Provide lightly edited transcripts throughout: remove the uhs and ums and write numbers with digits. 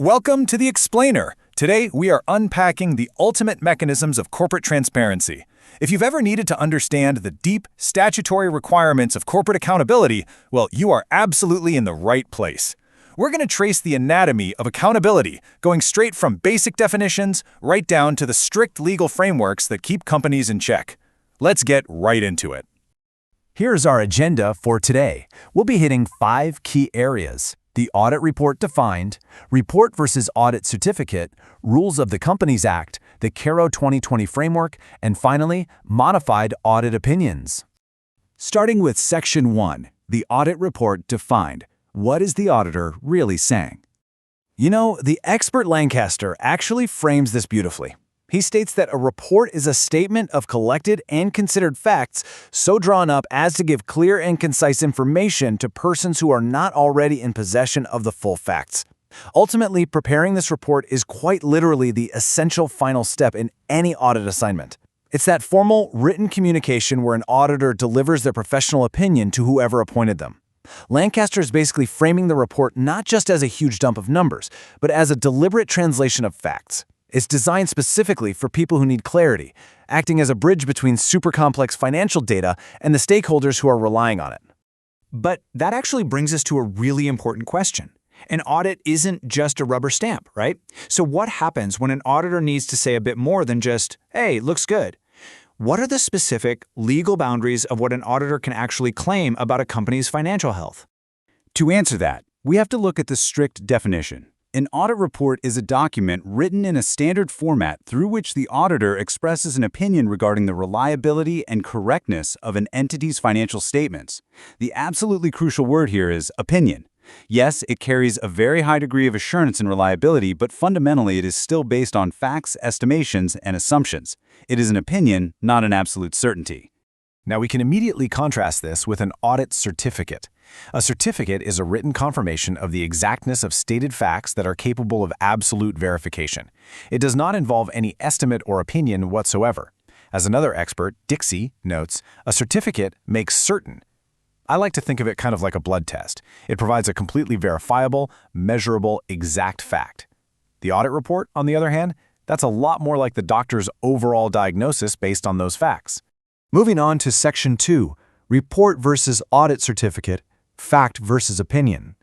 Welcome to The Explainer. Today, we are unpacking the ultimate mechanisms of corporate transparency. If you've ever needed to understand the deep statutory requirements of corporate accountability, well, you are absolutely in the right place. We're going to trace the anatomy of accountability, going straight from basic definitions right down to the strict legal frameworks that keep companies in check. Let's get right into it. Here's our agenda for today. We'll be hitting 5 key areas: the audit report defined, report versus audit certificate, rules of the Companies Act, the CARO 2020 framework, and finally, modified audit opinions. Starting with Section 1, the audit report defined. What is the auditor really saying? You know, the expert Lancaster actually frames this beautifully. He states that a report is a statement of collected and considered facts so drawn up as to give clear and concise information to persons who are not already in possession of the full facts. Ultimately, preparing this report is quite literally the essential final step in any audit assignment. It's that formal, written communication where an auditor delivers their professional opinion to whoever appointed them. Lancaster is basically framing the report not just as a huge dump of numbers, but as a deliberate translation of facts. It's designed specifically for people who need clarity, acting as a bridge between super complex financial data and the stakeholders who are relying on it. But that actually brings us to a really important question. An audit isn't just a rubber stamp, right? So what happens when an auditor needs to say a bit more than just, "Hey, looks good"? What are the specific legal boundaries of what an auditor can actually claim about a company's financial health? To answer that, we have to look at the strict definition. An audit report is a document written in a standard format through which the auditor expresses an opinion regarding the reliability and correctness of an entity's financial statements. The absolutely crucial word here is opinion. Yes, it carries a very high degree of assurance and reliability, but fundamentally it is still based on facts, estimations, and assumptions. It is an opinion, not an absolute certainty. Now we can immediately contrast this with an audit certificate. A certificate is a written confirmation of the exactness of stated facts that are capable of absolute verification. It does not involve any estimate or opinion whatsoever. As another expert, Dixie, notes, a certificate makes certain. I like to think of it kind of like a blood test. It provides a completely verifiable, measurable, exact fact. The audit report, on the other hand, that's a lot more like the doctor's overall diagnosis based on those facts. Moving on to Section 2, report versus audit certificate, fact versus opinion.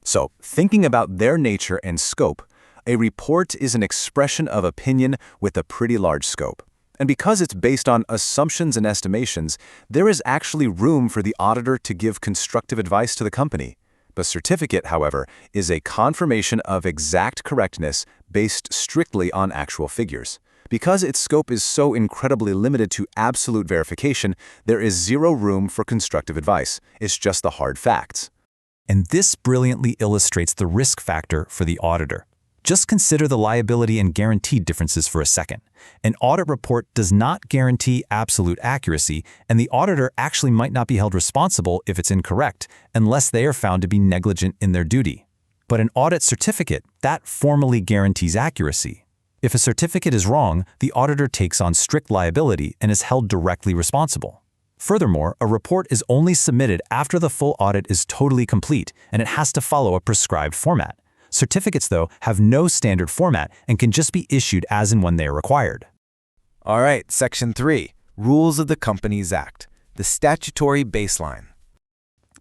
So, thinking about their nature and scope, a report is an expression of opinion with a pretty large scope. And because it's based on assumptions and estimations, there is actually room for the auditor to give constructive advice to the company. The certificate, however, is a confirmation of exact correctness based strictly on actual figures. Because its scope is so incredibly limited to absolute verification, there is zero room for constructive advice. It's just the hard facts. And this brilliantly illustrates the risk factor for the auditor. Just consider the liability and guarantee differences for a second. An audit report does not guarantee absolute accuracy, and the auditor actually might not be held responsible if it's incorrect, unless they are found to be negligent in their duty. But an audit certificate, that formally guarantees accuracy. If a certificate is wrong, the auditor takes on strict liability and is held directly responsible. Furthermore, a report is only submitted after the full audit is totally complete, and it has to follow a prescribed format. Certificates, though, have no standard format and can just be issued as and when they are required. All right, Section 3, Rules of the Companies Act, the statutory baseline.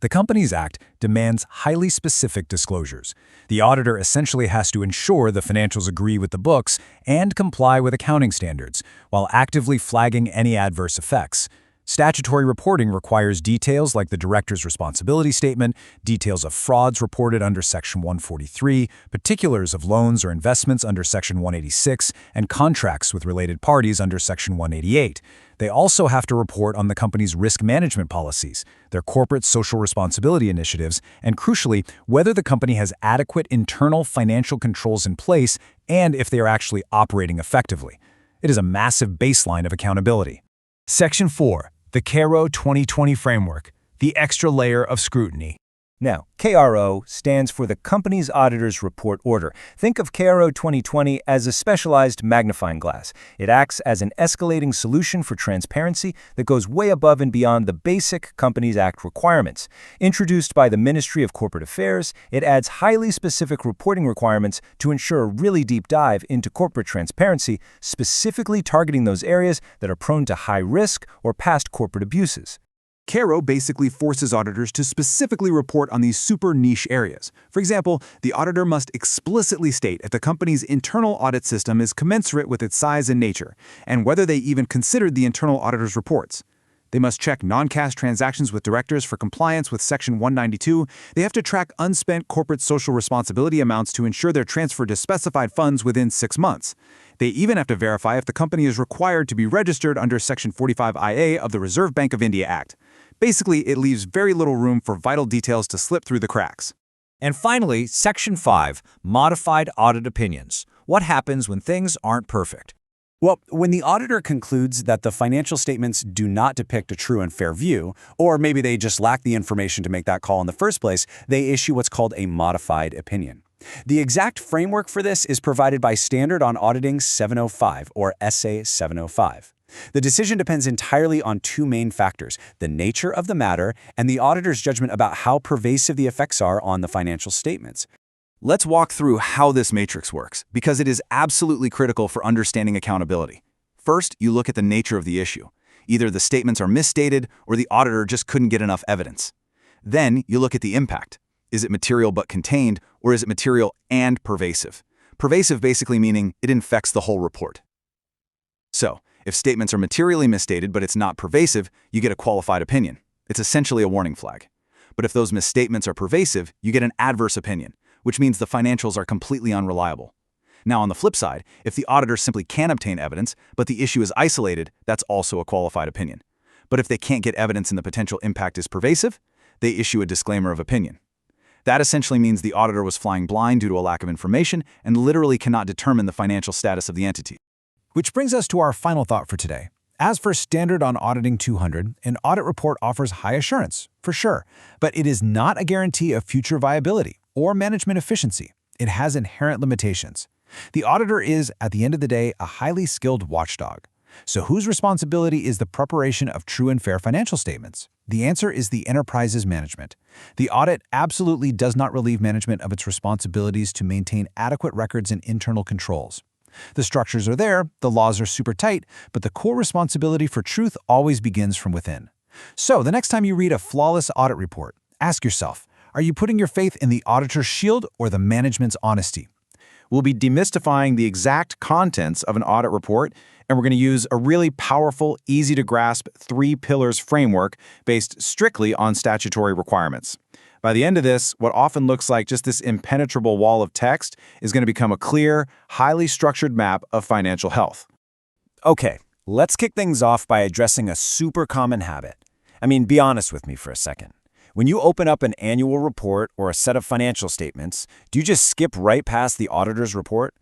The Companies Act demands highly specific disclosures. The auditor essentially has to ensure the financials agree with the books and comply with accounting standards, while actively flagging any adverse effects. Statutory reporting requires details like the director's responsibility statement, details of frauds reported under Section 143, particulars of loans or investments under Section 186, and contracts with related parties under Section 188. They also have to report on the company's risk management policies, their corporate social responsibility initiatives, and crucially, whether the company has adequate internal financial controls in place and if they are actually operating effectively. It is a massive baseline of accountability. Section 4. The CARO 2020 framework, the extra layer of scrutiny. Now, KARO stands for the Company's Auditor's Report Order. Think of KARO 2020 as a specialized magnifying glass. It acts as an escalating solution for transparency that goes way above and beyond the basic Companies Act requirements. Introduced by the Ministry of Corporate Affairs, it adds highly specific reporting requirements to ensure a really deep dive into corporate transparency, specifically targeting those areas that are prone to high risk or past corporate abuses. CARO basically forces auditors to specifically report on these super niche areas. For example, the auditor must explicitly state if the company's internal audit system is commensurate with its size and nature, and whether they even considered the internal auditor's reports. They must check non-cash transactions with directors for compliance with Section 192. They have to track unspent corporate social responsibility amounts to ensure they're transferred to specified funds within 6 months. They even have to verify if the company is required to be registered under Section 45IA of the Reserve Bank of India Act. Basically, it leaves very little room for vital details to slip through the cracks. And finally, Section 5, Modified Audit Opinions. What happens when things aren't perfect? Well, when the auditor concludes that the financial statements do not depict a true and fair view, or maybe they just lack the information to make that call in the first place, they issue what's called a modified opinion. The exact framework for this is provided by Standard on Auditing 705, or SA 705. The decision depends entirely on two main factors: the nature of the matter and the auditor's judgment about how pervasive the effects are on the financial statements. Let's walk through how this matrix works, because it is absolutely critical for understanding accountability. First, you look at the nature of the issue. Either the statements are misstated or the auditor just couldn't get enough evidence. Then, you look at the impact. Is it material but contained, or is it material and pervasive? Pervasive basically meaning it infects the whole report. So, if statements are materially misstated but it's not pervasive, you get a qualified opinion. It's essentially a warning flag. But if those misstatements are pervasive, you get an adverse opinion, which means the financials are completely unreliable. Now, on the flip side, if the auditor simply can obtain evidence, but the issue is isolated, that's also a qualified opinion. But if they can't get evidence and the potential impact is pervasive, they issue a disclaimer of opinion. That essentially means the auditor was flying blind due to a lack of information and literally cannot determine the financial status of the entity. Which brings us to our final thought for today. As for Standard on Auditing 200, an audit report offers high assurance, for sure, but it is not a guarantee of future viability or management efficiency. It has inherent limitations. The auditor is, at the end of the day, a highly skilled watchdog. So whose responsibility is the preparation of true and fair financial statements? The answer is the enterprise's management. The audit absolutely does not relieve management of its responsibilities to maintain adequate records and internal controls. The structures are there, the laws are super tight, but the core responsibility for truth always begins from within. So the next time you read a flawless audit report, ask yourself, are you putting your faith in the auditor's shield or the management's honesty? We'll be demystifying the exact contents of an audit report, and we're going to use a really powerful, easy-to-grasp 3 pillars framework based strictly on statutory requirements. By the end of this, what often looks like just this impenetrable wall of text is going to become a clear, highly structured map of financial health. Okay, let's kick things off by addressing a super common habit. I mean, be honest with me for a second. When you open up an annual report or a set of financial statements, do you just skip right past the auditor's report?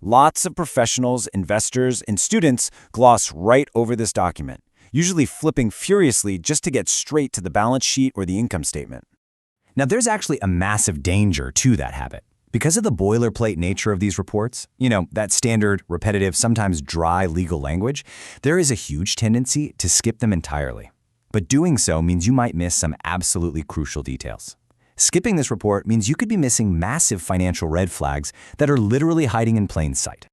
Lots of professionals, investors, and students gloss right over this document, usually flipping furiously just to get straight to the balance sheet or the income statement. Now, there's actually a massive danger to that habit. Because of the boilerplate nature of these reports, that standard, repetitive, sometimes dry legal language, there is a huge tendency to skip them entirely. But doing so means you might miss some absolutely crucial details. Skipping this report means you could be missing massive financial red flags that are literally hiding in plain sight.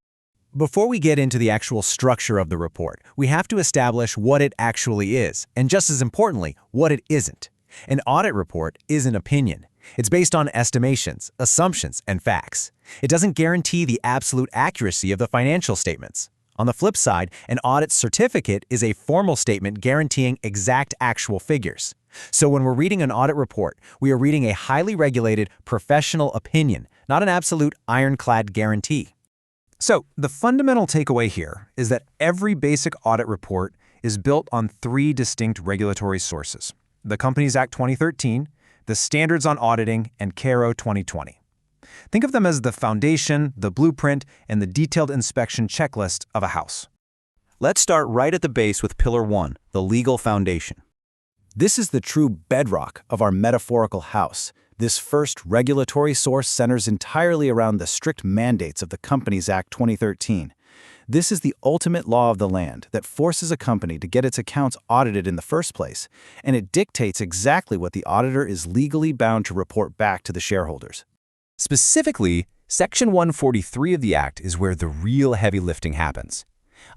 Before we get into the actual structure of the report, we have to establish what it actually is, and just as importantly, what it isn't. An audit report is an opinion. It's based on estimations, assumptions, and facts. It doesn't guarantee the absolute accuracy of the financial statements. On the flip side, an audit certificate is a formal statement guaranteeing exact actual figures. So when we're reading an audit report, we are reading a highly regulated professional opinion, not an absolute ironclad guarantee. So the fundamental takeaway here is that every basic audit report is built on 3 distinct regulatory sources: the Companies Act 2013, the Standards on Auditing, and KARO 2020. Think of them as the foundation, the blueprint, and the detailed inspection checklist of a house. Let's start right at the base with Pillar 1, the legal foundation. This is the true bedrock of our metaphorical house, This first regulatory source centers entirely around the strict mandates of the Companies Act 2013. This is the ultimate law of the land that forces a company to get its accounts audited in the first place, and it dictates exactly what the auditor is legally bound to report back to the shareholders. Specifically, Section 143 of the Act is where the real heavy lifting happens.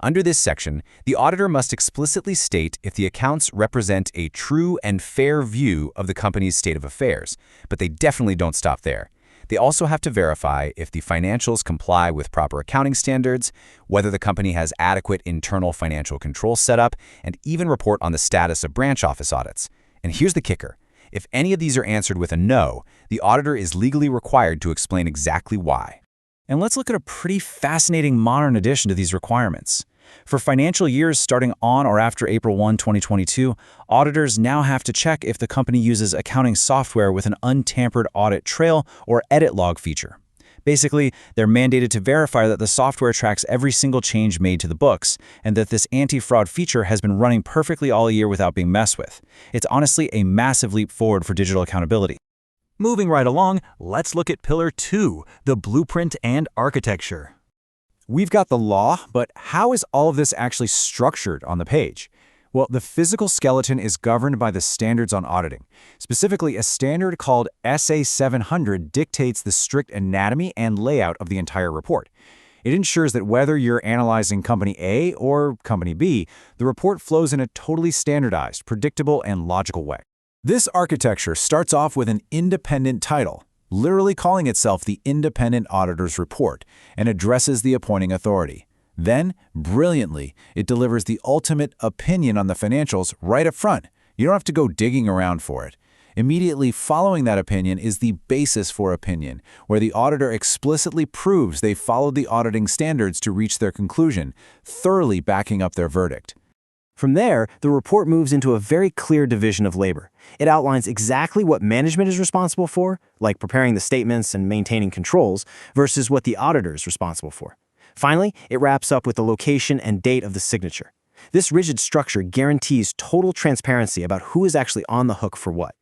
Under this section, the auditor must explicitly state if the accounts represent a true and fair view of the company's state of affairs, but they definitely don't stop there. They also have to verify if the financials comply with proper accounting standards, whether the company has adequate internal financial control set up, and even report on the status of branch office audits. And here's the kicker. If any of these are answered with a no, the auditor is legally required to explain exactly why. And let's look at a pretty fascinating modern addition to these requirements. For financial years starting on or after April 1, 2022, auditors now have to check if the company uses accounting software with an untampered audit trail or edit log feature. Basically, they're mandated to verify that the software tracks every single change made to the books and that this anti-fraud feature has been running perfectly all year without being messed with. It's honestly a massive leap forward for digital accountability. Moving right along, let's look at Pillar 2, the blueprint and architecture. We've got the law, but how is all of this actually structured on the page? Well, the physical skeleton is governed by the standards on auditing. Specifically, a standard called SA 700 dictates the strict anatomy and layout of the entire report. It ensures that whether you're analyzing Company A or Company B, the report flows in a totally standardized, predictable, and logical way. This architecture starts off with an independent title, literally calling itself the Independent Auditor's Report, and addresses the appointing authority. Then, brilliantly, it delivers the ultimate opinion on the financials right up front. You don't have to go digging around for it. Immediately following that opinion is the basis for opinion, where the auditor explicitly proves they followed the auditing standards to reach their conclusion, thoroughly backing up their verdict. From there, the report moves into a very clear division of labor. It outlines exactly what management is responsible for, like preparing the statements and maintaining controls, versus what the auditor is responsible for. Finally, it wraps up with the location and date of the signature. This rigid structure guarantees total transparency about who is actually on the hook for what.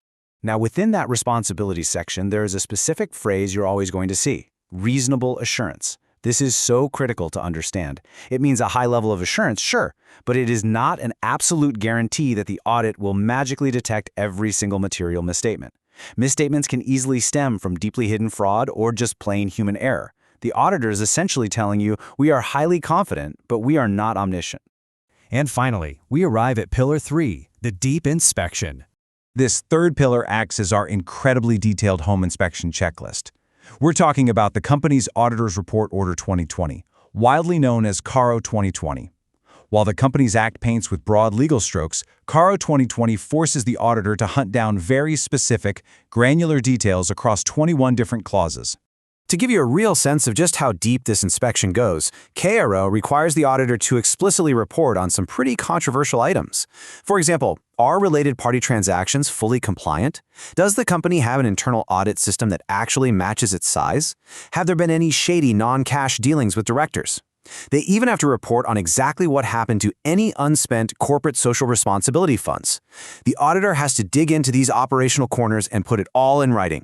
Now, within that responsibility section, there is a specific phrase you're always going to see: reasonable assurance. This is so critical to understand. It means a high level of assurance, sure, but it is not an absolute guarantee that the audit will magically detect every single material misstatement. Misstatements can easily stem from deeply hidden fraud or just plain human error. The auditor is essentially telling you, we are highly confident, but we are not omniscient. And finally, we arrive at Pillar 3, the deep inspection. This third pillar acts as our incredibly detailed home inspection checklist. We're talking about the company's Auditor's Report Order 2020, widely known as KARO 2020. While the Companies Act paints with broad legal strokes, KARO 2020 forces the auditor to hunt down very specific, granular details across 21 different clauses. To give you a real sense of just how deep this inspection goes, KARO requires the auditor to explicitly report on some pretty controversial items. For example, are related party transactions fully compliant? Does the company have an internal audit system that actually matches its size? Have there been any shady non-cash dealings with directors? They even have to report on exactly what happened to any unspent corporate social responsibility funds. The auditor has to dig into these operational corners and put it all in writing.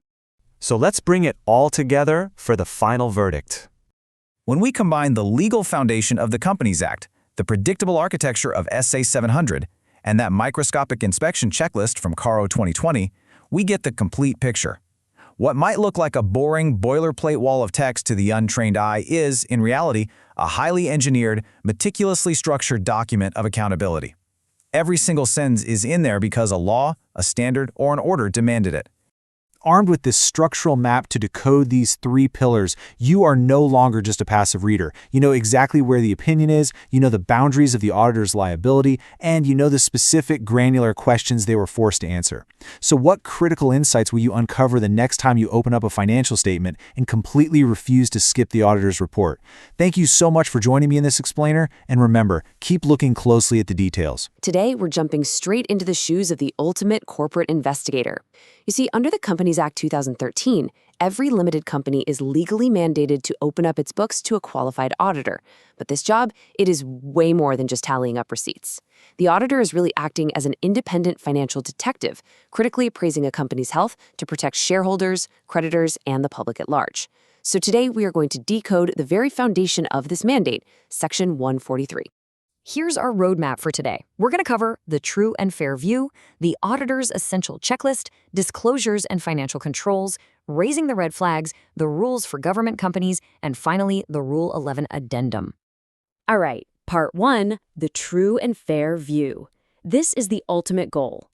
So let's bring it all together for the final verdict. When we combine the legal foundation of the Companies Act, the predictable architecture of SA 700, and that microscopic inspection checklist from KARO 2020, we get the complete picture. What might look like a boring boilerplate wall of text to the untrained eye is, in reality, a highly engineered, meticulously structured document of accountability. Every single sentence is in there because a law, a standard, or an order demanded it. Armed with this structural map to decode these three pillars, you are no longer just a passive reader. You know exactly where the opinion is, you know the boundaries of the auditor's liability, and you know the specific granular questions they were forced to answer. So what critical insights will you uncover the next time you open up a financial statement and completely refuse to skip the auditor's report? Thank you so much for joining me in this explainer, and remember, keep looking closely at the details. Today, we're jumping straight into the shoes of the ultimate corporate investigator. You see, under the Companies Act 2013, every limited company is legally mandated to open up its books to a qualified auditor. But this job, it is way more than just tallying up receipts. The auditor is really acting as an independent financial detective, critically appraising a company's health to protect shareholders, creditors, and the public at large. So today we are going to decode the very foundation of this mandate, Section 143. Here's our roadmap for today. We're going to cover the true and fair view, the auditor's essential checklist, disclosures and financial controls, raising the red flags, the rules for government companies, and finally, the Rule 11 addendum. All right, Part 1, the true and fair view. This is the ultimate goal.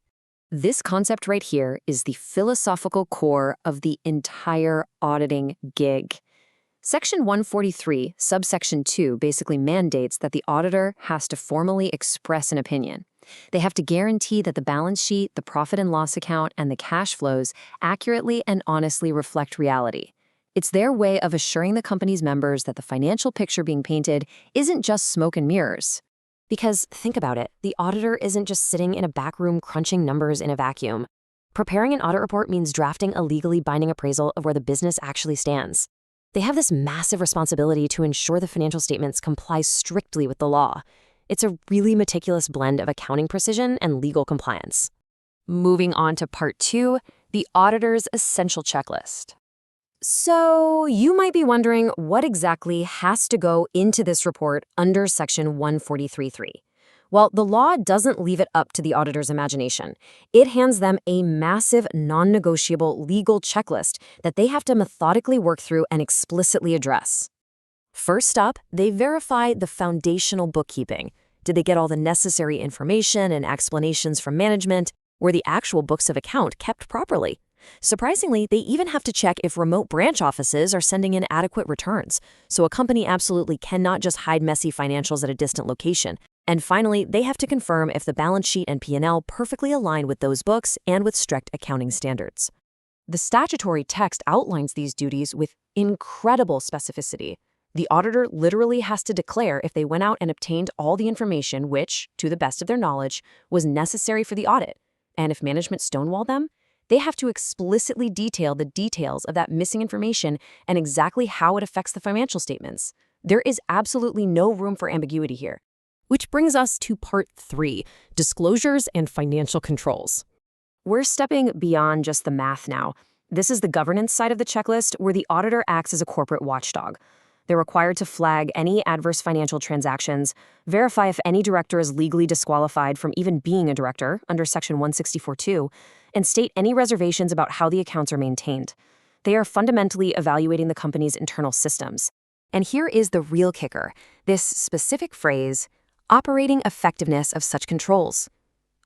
This concept right here is the philosophical core of the entire auditing gig. Section 143, subsection 2, basically mandates that the auditor has to formally express an opinion. They have to guarantee that the balance sheet, the profit and loss account, and the cash flows accurately and honestly reflect reality. It's their way of assuring the company's members that the financial picture being painted isn't just smoke and mirrors. Because, think about it, the auditor isn't just sitting in a back room crunching numbers in a vacuum. Preparing an audit report means drafting a legally binding appraisal of where the business actually stands. They have this massive responsibility to ensure the financial statements comply strictly with the law. It's a really meticulous blend of accounting precision and legal compliance. Moving on to Part 2, the auditor's essential checklist. So you might be wondering what exactly has to go into this report under Section 143.3. Well, the law doesn't leave it up to the auditor's imagination. It hands them a massive, non-negotiable legal checklist that they have to methodically work through and explicitly address. First up, they verify the foundational bookkeeping. Did they get all the necessary information and explanations from management? Were the actual books of account kept properly? Surprisingly, they even have to check if remote branch offices are sending in adequate returns. So a company absolutely cannot just hide messy financials at a distant location. And finally, they have to confirm if the balance sheet and P&L perfectly align with those books and with strict accounting standards. The statutory text outlines these duties with incredible specificity. The auditor literally has to declare if they went out and obtained all the information which, to the best of their knowledge, was necessary for the audit. And if management stonewalled them, they have to explicitly detail the details of that missing information and exactly how it affects the financial statements. There is absolutely no room for ambiguity here. Which brings us to Part 3, disclosures and financial controls. We're stepping beyond just the math now. This is the governance side of the checklist where the auditor acts as a corporate watchdog. They're required to flag any adverse financial transactions, verify if any director is legally disqualified from even being a director under Section 164.2, and state any reservations about how the accounts are maintained. They are fundamentally evaluating the company's internal systems. And here is the real kicker, this specific phrase, operating effectiveness of such controls.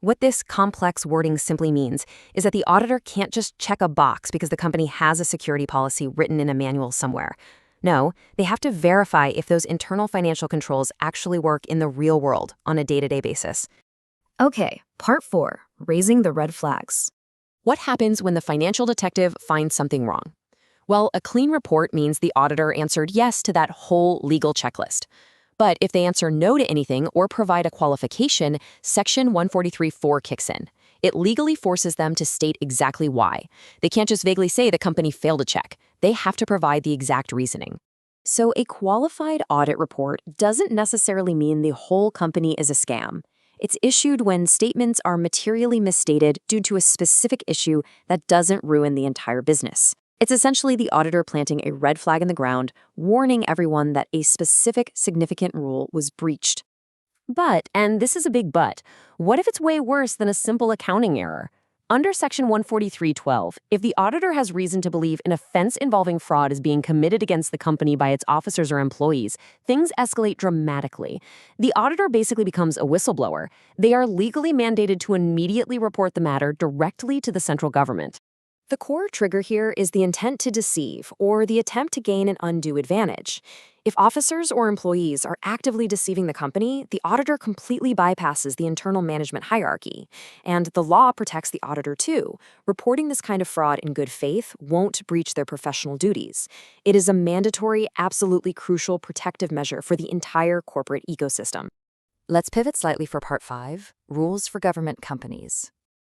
What this complex wording simply means is that the auditor can't just check a box because the company has a security policy written in a manual somewhere. No, they have to verify if those internal financial controls actually work in the real world on a day-to-day basis. Okay, Part 4, raising the red flags. What happens when the financial detective finds something wrong? Well, a clean report means the auditor answered yes to that whole legal checklist. But if they answer no to anything or provide a qualification, Section 143.4 kicks in. It legally forces them to state exactly why. They can't just vaguely say the company failed to check. They have to provide the exact reasoning. So a qualified audit report doesn't necessarily mean the whole company is a scam. It's issued when statements are materially misstated due to a specific issue that doesn't ruin the entire business. It's essentially the auditor planting a red flag in the ground, warning everyone that a specific significant rule was breached. But, and this is a big but, what if it's way worse than a simple accounting error? Under Section 143.12, if the auditor has reason to believe an offense involving fraud is being committed against the company by its officers or employees, things escalate dramatically. The auditor basically becomes a whistleblower. They are legally mandated to immediately report the matter directly to the central government. The core trigger here is the intent to deceive or the attempt to gain an undue advantage. If officers or employees are actively deceiving the company, the auditor completely bypasses the internal management hierarchy. And the law protects the auditor too. Reporting this kind of fraud in good faith won't breach their professional duties. It is a mandatory, absolutely crucial protective measure for the entire corporate ecosystem. Let's pivot slightly for Part 5, rules for government companies.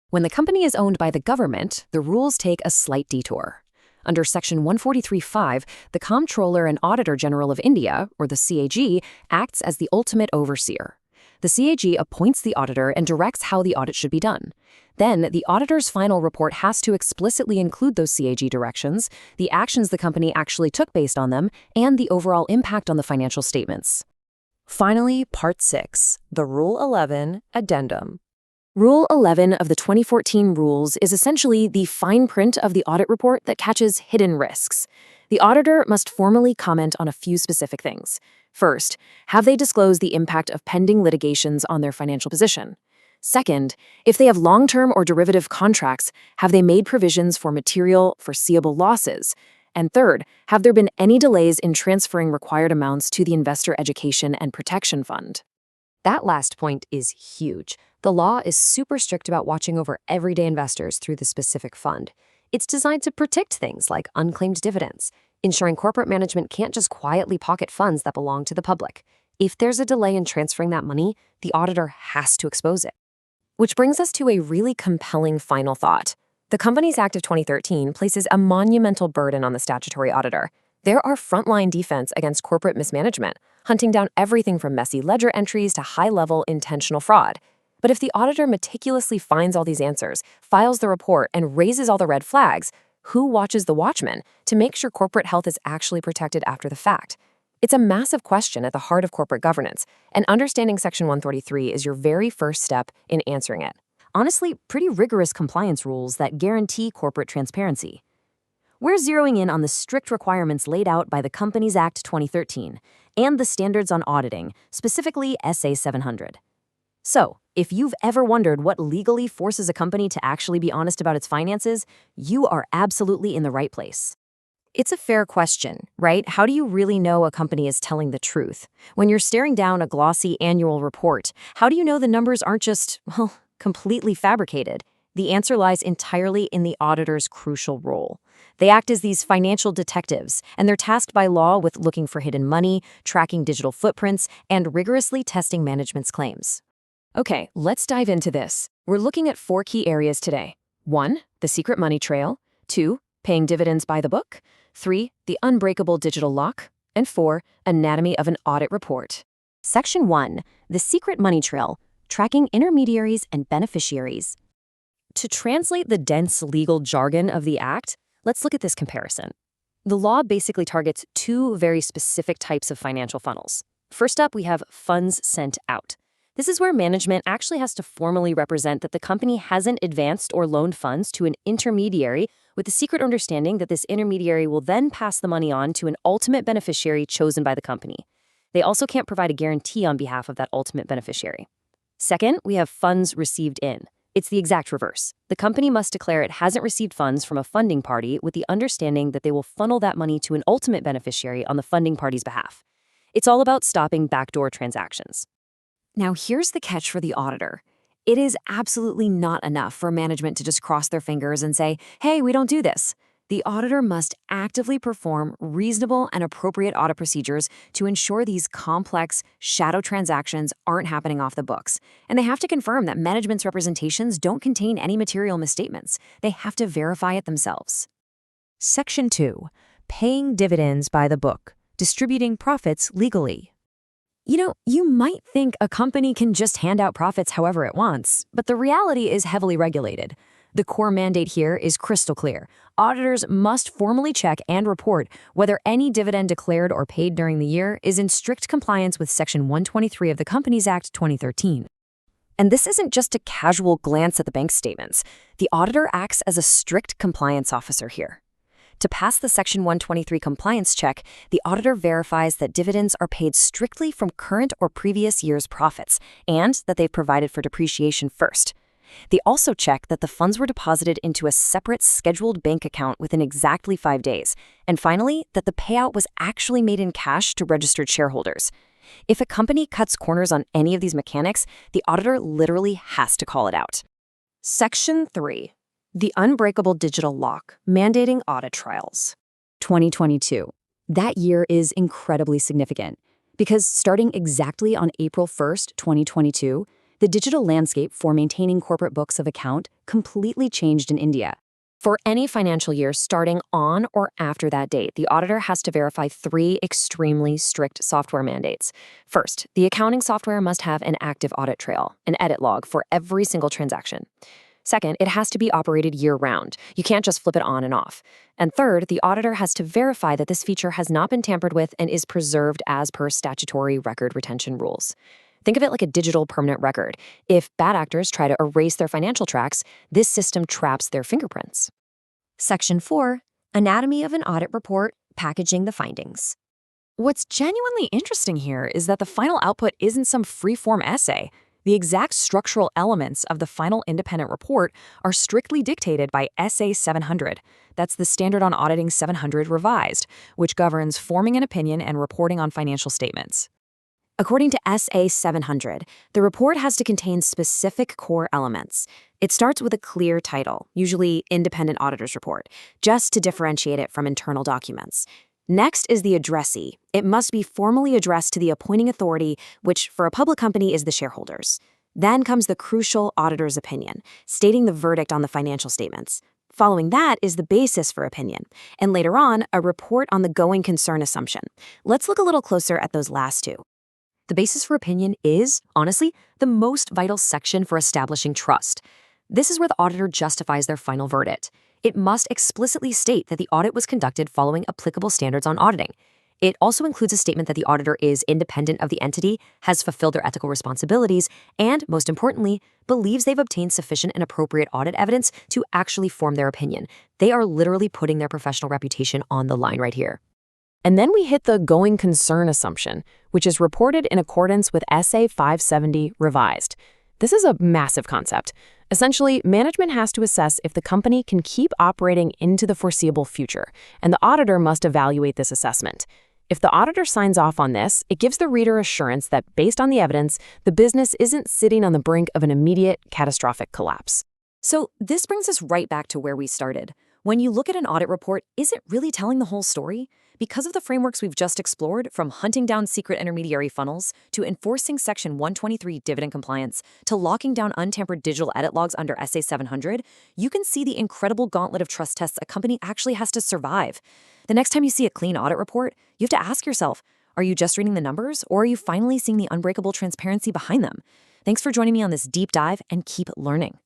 When the company is owned by the government, the rules take a slight detour. Under Section 143(5), the Comptroller and Auditor General of India, or the CAG, acts as the ultimate overseer. The CAG appoints the auditor and directs how the audit should be done. Then, the auditor's final report has to explicitly include those CAG directions, the actions the company actually took based on them, and the overall impact on the financial statements. Finally, Part 6, the Rule 11 Addendum. Rule 11 of the 2014 rules is essentially the fine print of the audit report that catches hidden risks. The auditor must formally comment on a few specific things. First, have they disclosed the impact of pending litigations on their financial position? Second, if they have long-term or derivative contracts, have they made provisions for material, foreseeable losses? And third, have there been any delays in transferring required amounts to the Investor Education and Protection Fund? That last point is huge. The law is super strict about watching over everyday investors through the specific fund. It's designed to protect things like unclaimed dividends, ensuring corporate management can't just quietly pocket funds that belong to the public. If there's a delay in transferring that money, the auditor has to expose it. Which brings us to a really compelling final thought. The Companies Act of 2013 places a monumental burden on the statutory auditor. There are frontline defense against corporate mismanagement, hunting down everything from messy ledger entries to high-level intentional fraud. But if the auditor meticulously finds all these answers, files the report, and raises all the red flags, who watches the watchman to make sure corporate health is actually protected after the fact? It's a massive question at the heart of corporate governance, and understanding Section 133 is your very first step in answering it. Honestly, pretty rigorous compliance rules that guarantee corporate transparency. We're zeroing in on the strict requirements laid out by the Companies Act 2013 and the standards on auditing, specifically SA 700. So, if you've ever wondered what legally forces a company to actually be honest about its finances, you are absolutely in the right place. It's a fair question, right? How do you really know a company is telling the truth? When you're staring down a glossy annual report, how do you know the numbers aren't just, well, completely fabricated? The answer lies entirely in the auditor's crucial role. They act as these financial detectives, and they're tasked by law with looking for hidden money, tracking digital footprints, and rigorously testing management's claims. Okay, let's dive into this. We're looking at 4 key areas today. 1, the secret money trail. 2, paying dividends by the book. 3, the unbreakable digital lock. And 4, anatomy of an audit report. Section 1, the secret money trail, tracking intermediaries and beneficiaries. To translate the dense legal jargon of the Act, let's look at this comparison. The law basically targets 2 very specific types of financial funnels. First up, we have funds sent out. This is where management actually has to formally represent that the company hasn't advanced or loaned funds to an intermediary with the secret understanding that this intermediary will then pass the money on to an ultimate beneficiary chosen by the company. They also can't provide a guarantee on behalf of that ultimate beneficiary. Second, we have funds received in. It's the exact reverse. The company must declare it hasn't received funds from a funding party with the understanding that they will funnel that money to an ultimate beneficiary on the funding party's behalf. It's all about stopping backdoor transactions. Now, here's the catch for the auditor. It is absolutely not enough for management to just cross their fingers and say, hey, we don't do this. The auditor must actively perform reasonable and appropriate audit procedures to ensure these complex shadow transactions aren't happening off the books. And they have to confirm that management's representations don't contain any material misstatements. They have to verify it themselves. Section 2, paying dividends by the book, distributing profits legally. You know, you might think a company can just hand out profits however it wants, but the reality is heavily regulated. The core mandate here is crystal clear. Auditors must formally check and report whether any dividend declared or paid during the year is in strict compliance with Section 123 of the Companies Act 2013. And this isn't just a casual glance at the bank statements. The auditor acts as a strict compliance officer here. To pass the Section 123 compliance check, the auditor verifies that dividends are paid strictly from current or previous year's profits and that they've provided for depreciation first. They also check that the funds were deposited into a separate scheduled bank account within exactly 5 days. And finally, that the payout was actually made in cash to registered shareholders. If a company cuts corners on any of these mechanics, the auditor literally has to call it out. Section 3. The unbreakable digital lock, mandating audit trials. 2022. That year is incredibly significant because starting exactly on April 1st, 2022, the digital landscape for maintaining corporate books of account completely changed in India. For any financial year starting on or after that date, the auditor has to verify 3 extremely strict software mandates. First, the accounting software must have an active audit trail, an edit log for every single transaction. Second, it has to be operated year-round. You can't just flip it on and off. And third, the auditor has to verify that this feature has not been tampered with and is preserved as per statutory record retention rules. Think of it like a digital permanent record. If bad actors try to erase their financial tracks, this system traps their fingerprints. Section 4, Anatomy of an Audit Report, Packaging the Findings. What's genuinely interesting here is that the final output isn't some free-form essay. The exact structural elements of the final independent report are strictly dictated by SA 700. That's the Standard on Auditing 700 revised, which governs forming an opinion and reporting on financial statements. According to SA 700, the report has to contain specific core elements. It starts with a clear title, usually Independent Auditor's Report, just to differentiate it from internal documents. Next is the addressee. It must be formally addressed to the appointing authority, which for a public company is the shareholders. Then comes the crucial auditor's opinion, stating the verdict on the financial statements. Following that is the basis for opinion, and later on, a report on the going concern assumption. Let's look a little closer at those last 2. The basis for opinion is, honestly, the most vital section for establishing trust. This is where the auditor justifies their final verdict. It must explicitly state that the audit was conducted following applicable standards on auditing. It also includes a statement that the auditor is independent of the entity, has fulfilled their ethical responsibilities, and, most importantly, believes they've obtained sufficient and appropriate audit evidence to actually form their opinion. They are literally putting their professional reputation on the line right here. And then we hit the going concern assumption, which is reported in accordance with SA 570 revised. This is a massive concept. Essentially, management has to assess if the company can keep operating into the foreseeable future, and the auditor must evaluate this assessment. If the auditor signs off on this, it gives the reader assurance that, based on the evidence, the business isn't sitting on the brink of an immediate, catastrophic collapse. So this brings us right back to where we started. When you look at an audit report, is it really telling the whole story? Because of the frameworks we've just explored, from hunting down secret intermediary funnels, to enforcing Section 123 dividend compliance, to locking down untampered digital edit logs under SA 700, you can see the incredible gauntlet of trust tests a company actually has to survive. The next time you see a clean audit report, you have to ask yourself, are you just reading the numbers, or are you finally seeing the unbreakable transparency behind them? Thanks for joining me on this deep dive, and keep learning.